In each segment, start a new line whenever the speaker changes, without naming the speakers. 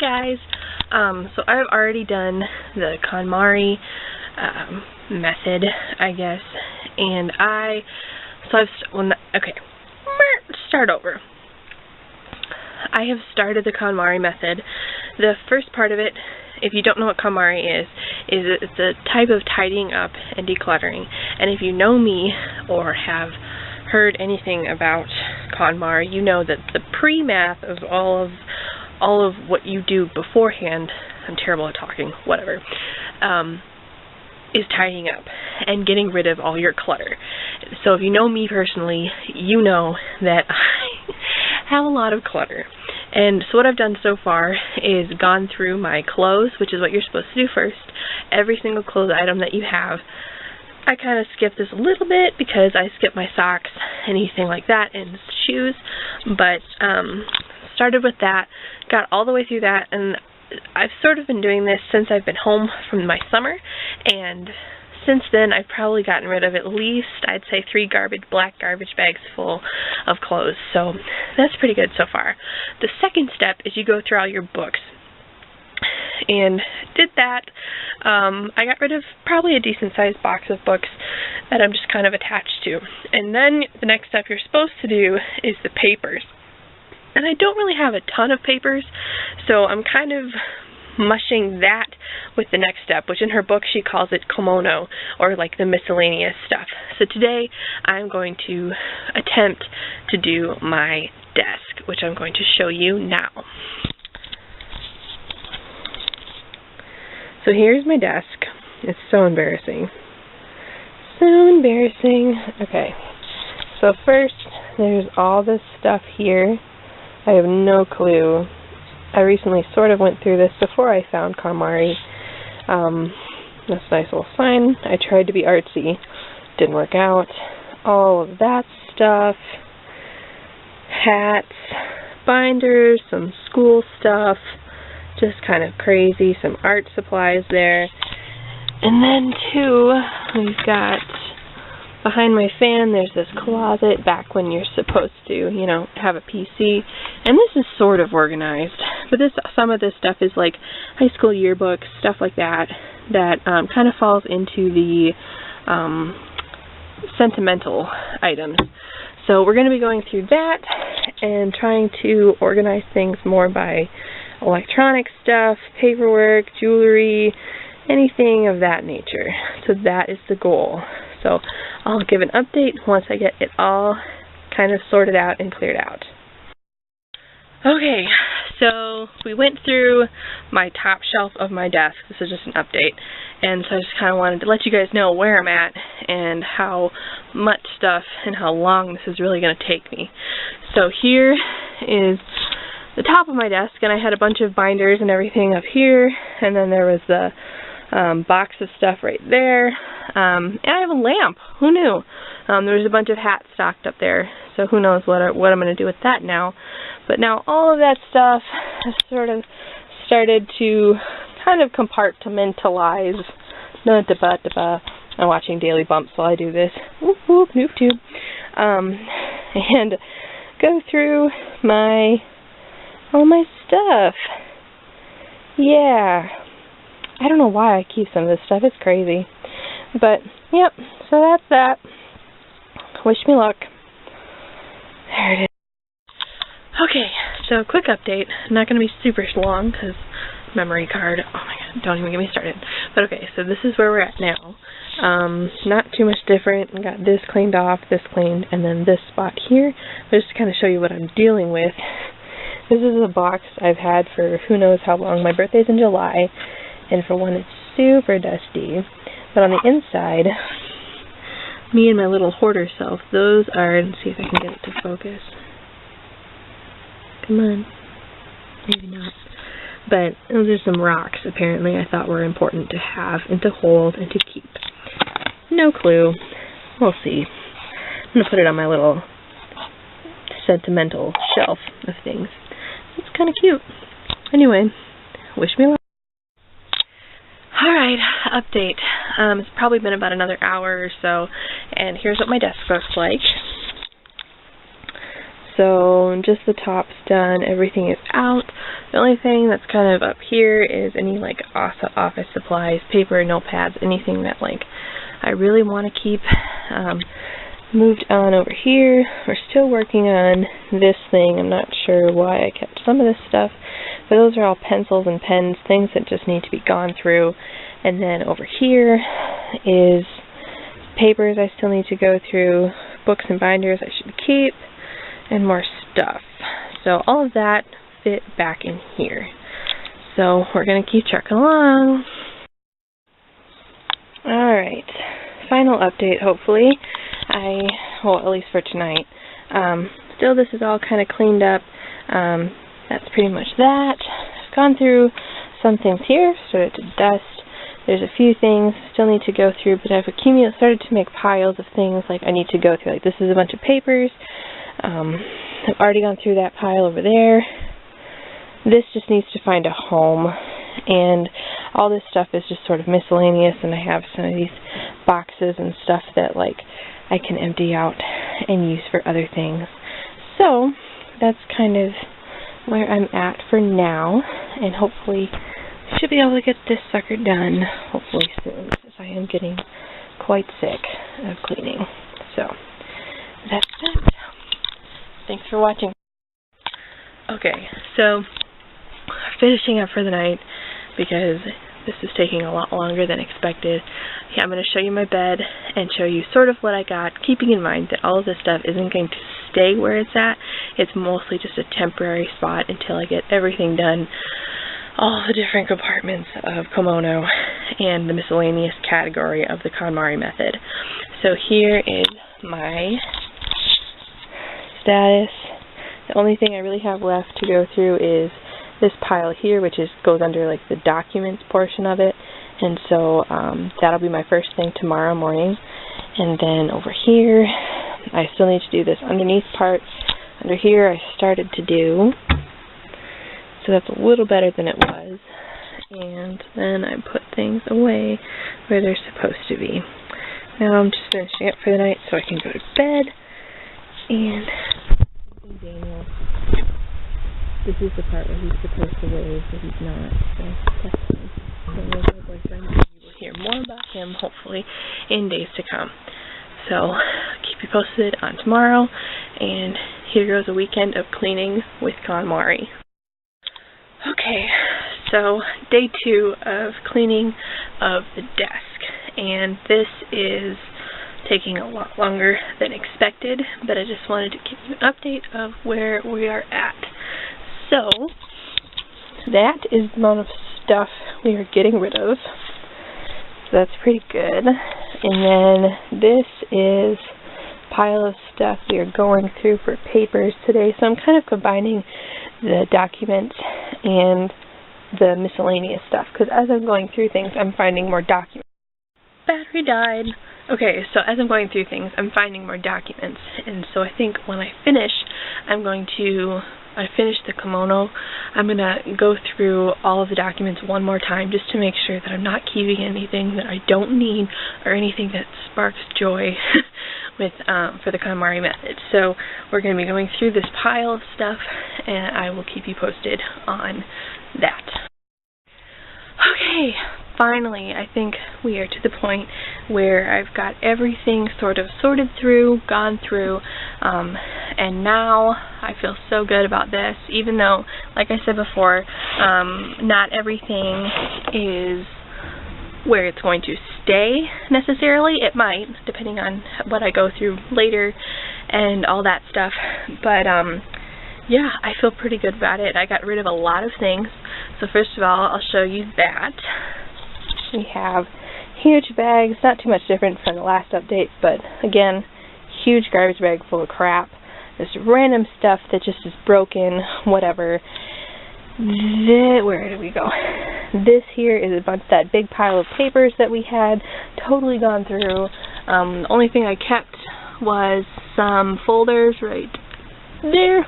guys. So I've already done the KONMARI method, I guess, and start over. I have started the KONMARI method. The first part of it, if you don't know what KONMARI is it's a type of tidying up and decluttering. And if you know me or have heard anything about KONMARI, you know that the pre-math of all of what you do beforehand, I'm terrible at talking, whatever, is tidying up and getting rid of all your clutter. So if you know me personally, you know that I have a lot of clutter. And so what I've done so far is gone through my clothes, which is what you're supposed to do first. Every single clothes item that you have. I kind of skipped this a little bit because I skipped my socks, anything like that, and shoes. But started with that, got all the way through that, and I've sort of been doing this since I've been home from my summer, and since then I've probably gotten rid of at least, I'd say, 3 black garbage bags full of clothes. So that's pretty good so far. The second step is you go through all your books. And did that. I got rid of probably a decent sized box of books that I'm just kind of attached to. And then the next step you're supposed to do is the papers. And I don't really have a ton of papers, so I'm kind of mushing that with the next step, which in her book she calls it KOMONO, or like the miscellaneous stuff. So today I'm going to attempt to do my desk, which I'm going to show you now. So here's my desk. It's so embarrassing. So embarrassing. Okay. So first, there's all this stuff here. I have no clue. I recently sort of went through this before I found KONMARI. This nice little sign. I tried to be artsy. Didn't work out. All of that stuff. Hats. Binders. Some school stuff. Just kind of crazy. Some art supplies there. And then too, we've got behind my fan, there's this closet back when you're supposed to, you know, have a PC. And this is sort of organized. But some of this stuff is like high school yearbooks, stuff like that, that kind of falls into the sentimental items. So we're going to be going through that and trying to organize things more by electronic stuff, paperwork, jewelry, anything of that nature. So that is the goal. So I'll give an update once I get it all kind of sorted out and cleared out. Okay, so we went through my top shelf of my desk. This is just an update. And so I just kind of wanted to let you guys know where I'm at and how much stuff and how long this is really going to take me. So here is the top of my desk, and I had a bunch of binders and everything up here, and then there was the box of stuff right there, and I have a lamp. Who knew? There was a bunch of hats stocked up there, so who knows what I'm going to do with that now. But now all of that stuff has sort of started to kind of compartmentalize. I'm watching Daily Bumps while I do this. Whoop whoop, noob tube. And go through all my stuff. Yeah. I don't know why I keep some of this stuff. It's crazy. But, yep. So that's that. Wish me luck. There it is. Okay. So, quick update. Not going to be super long because memory card. Oh my god. Don't even get me started. But okay. So, this is where we're at now. Not too much different. I got this cleaned off, this cleaned, and then this spot here. But just to kind of show you what I'm dealing with. This is a box I've had for who knows how long. My birthday's in July. And for one, it's super dusty. But on the inside, me and my little hoarder self, those are, let's see if I can get it to focus. Come on. Maybe not. But those are some rocks, apparently, I thought were important to have and to hold and to keep. No clue. We'll see. I'm going to put it on my little sentimental shelf of things. It's kind of cute. Anyway, wish me luck. Alright, update. It's probably been about another hour or so, and here's what my desk looks like. So just the top's done, everything is out. The only thing that's kind of up here is any like office supplies, paper, notepads, anything that like I really want to keep. Moved on over here. We're still working on this thing. I'm not sure why I kept some of this stuff, but those are all pencils and pens, things that just need to be gone through. And then over here is papers I still need to go through, books and binders I should keep, and more stuff. So all of that fit back in here. So we're going to keep trucking along. Alright, final update hopefully. Well, at least for tonight. Still, this is all kind of cleaned up. That's pretty much that. I've gone through some things here, started to dust. There's a few things still need to go through, but I've started to make piles of things like I need to go through. Like this is a bunch of papers. I've already gone through that pile over there. This just needs to find a home. And all this stuff is just sort of miscellaneous, and I have some of these boxes and stuff that like I can empty out and use for other things. So that's kind of where I'm at for now, and hopefully should be able to get this sucker done hopefully soon, because I am getting quite sick of cleaning. So that's that. Thanks for watching. Okay, so finishing up for the night because this is taking a lot longer than expected. Yeah, I'm going to show you my bed and show you sort of what I got, keeping in mind that all of this stuff isn't going to stay where it's at. It's mostly just a temporary spot until I get everything done, all the different compartments of Komono and the miscellaneous category of the KONMARI method. So here is my status. The only thing I really have left to go through is this pile here, which goes under like the documents portion of it, and so that'll be my first thing tomorrow morning. And then over here I still need to do this underneath part. Under here I started to do, so that's a little better than it was, and then I put things away where they're supposed to be. Now I'm just finishing up for the night so I can go to bed. And Daniel, this is the part where he's supposed to wave, but he's not, so that's fine. So my boyfriend, you will hear more about him, hopefully, in days to come. So, keep you posted on tomorrow, and here goes a weekend of cleaning with KONMARI. Okay, so day 2 of cleaning of the desk, and this is taking a lot longer than expected, but I just wanted to give you an update of where we are at. So, that is the amount of stuff we are getting rid of. So that's pretty good. And then this is a pile of stuff we are going through for papers today. So I'm kind of combining the documents and the miscellaneous stuff, because as I'm going through things, I'm finding more documents. Battery died. Okay, so as I'm going through things, I'm finding more documents, and so I think when I finish, I finished the kimono, I'm going to go through all of the documents one more time just to make sure that I'm not keeping anything that I don't need or anything that sparks joy with for the KONMARI method. So we're going to be going through this pile of stuff, and I will keep you posted on that. Okay, finally, I think we are to the point where I've got everything sort of sorted through, gone through, and now I feel so good about this, even though, like I said before, not everything is where it's going to stay necessarily. It might, depending on what I go through later and all that stuff, but yeah, I feel pretty good about it. I got rid of a lot of things. So first of all, I'll show you that. We have huge bags, not too much different from the last update, but again, huge garbage bag full of crap. This random stuff that just is broken, whatever. Where did we go? This here is a bunch, that big pile of papers that we had totally gone through. The only thing I kept was some folders right there.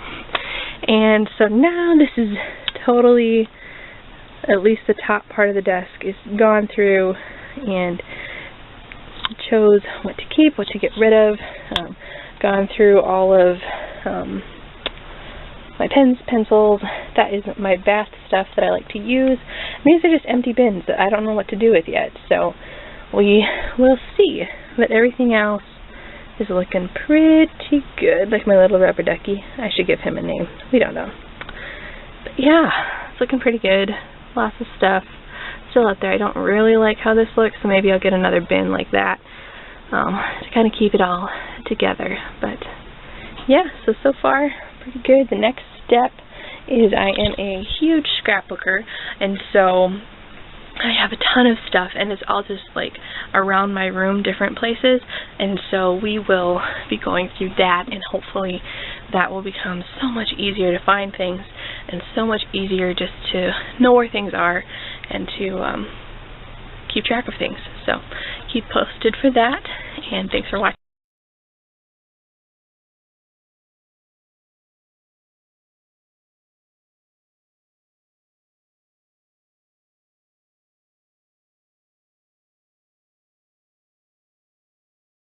And so now this is totally, at least the top part of the desk is gone through, and chose what to keep, what to get rid of. Gone through all of my pens, pencils. That is my bath stuff that I like to use. These are just empty bins that I don't know what to do with yet, so we will see. But everything else is looking pretty good. Like my little rubber ducky. I should give him a name. We don't know. But yeah, it's looking pretty good. Lots of stuff still out there. I don't really like how this looks, so maybe I'll get another bin like that to kind of keep it all together. But yeah, so far pretty good. The next step is I am a huge scrapbooker, and so I have a ton of stuff, and it's all just like around my room, different places, and so we will be going through that, and hopefully that will become so much easier to find things and so much easier just to know where things are and to keep track of things. So keep posted for that, and thanks for watching.